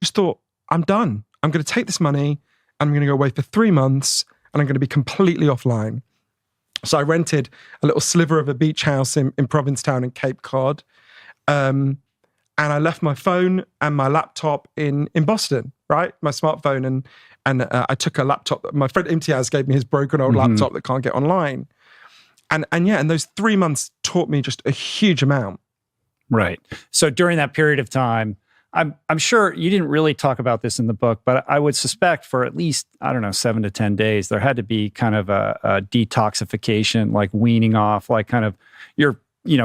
just thought, I'm done. I'm going to take this money and I'm going to go away for 3 months and I'm going to be completely offline. So I rented a little sliver of a beach house in Provincetown in Cape Cod. And I left my phone and my laptop in Boston, right? My smartphone. And I took a laptop that my friend Imtiaz gave me, his broken old laptop that can't get online. And those 3 months taught me just a huge amount. Right. So during that period of time, I'm sure you didn't really talk about this in the book, but I would suspect for at least, 7 to 10 days, there had to be kind of a detoxification, like weaning off, like kind of you're,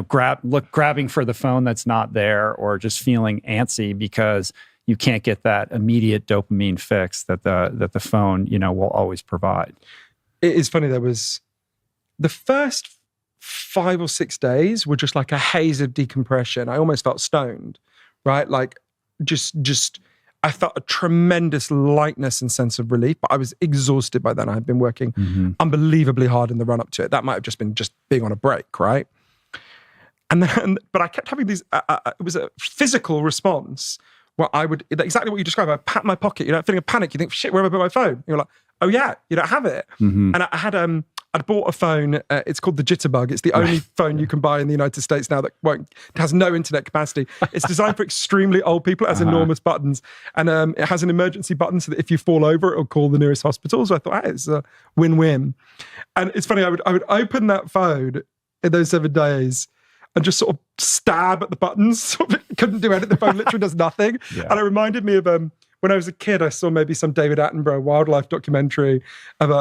grabbing for the phone that's not there, or just feeling antsy because you can't get that immediate dopamine fix that the phone, will always provide. It is funny. There was the first 5 or 6 days were just like a haze of decompression. I almost felt stoned, right? Like just I felt a tremendous lightness and sense of relief, but I was exhausted by then. I had been working unbelievably hard in the run up to it. That might have just been just being on a break, right? But I kept having these, it was a physical response where I would, exactly what you described, I pat my pocket, feeling a panic. You think, shit, where have I put my phone? You're like, oh yeah, you don't have it. And I had, I'd bought a phone, it's called the Jitterbug. It's the only phone you can buy in the United States now that has no internet capacity. It's designed for extremely old people. It has enormous buttons. And it has an emergency button so that if you fall over, it'll call the nearest hospital. So I thought, hey, it's a win-win. And it's funny, I would open that phone in those 7 days and just sort of stab at the buttons. Couldn't do anything. The phone literally does nothing. Yeah. And it reminded me of when I was a kid, I saw maybe some David Attenborough wildlife documentary of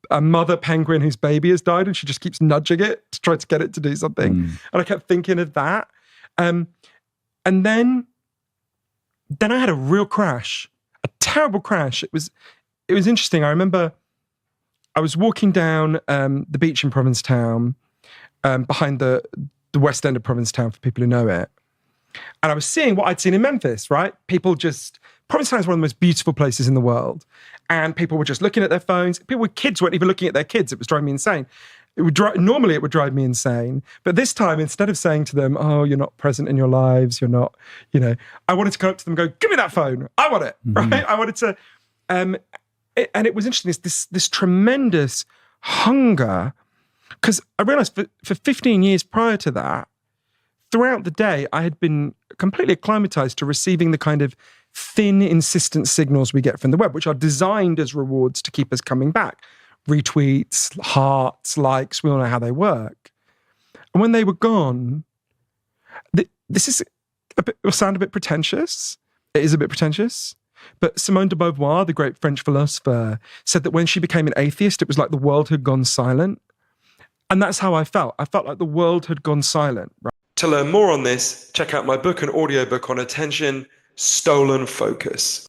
a mother penguin whose baby has died and she just keeps nudging it to try to get it to do something. And I kept thinking of that. And then I had a real crash, a terrible crash. It was interesting. I remember I was walking down the beach in Provincetown, behind the west end of Provincetown, for people who know it. And I was seeing what I'd seen in Memphis, right? Provincetown is one of the most beautiful places in the world. And people were just looking at their phones. People with kids weren't even looking at their kids. It was driving me insane. Normally it would drive me insane. But this time, instead of saying to them, oh, you're not present in your lives, you're not, I wanted to go up to them and go, give me that phone. I want it, right? I wanted to, and it was interesting, this tremendous hunger. Because I realized for 15 years prior to that, throughout the day, I had been completely acclimatized to receiving the kind of thin, insistent signals we get from the web, which are designed as rewards to keep us coming back. Retweets, hearts, likes, we all know how they work. And when they were gone, this will sound a bit pretentious. It is a bit pretentious. But Simone de Beauvoir, the great French philosopher, said that when she became an atheist, it was like the world had gone silent. And that's how I felt. I felt like the world had gone silent. Right? To learn more on this, check out my book and audiobook on attention, Stolen Focus.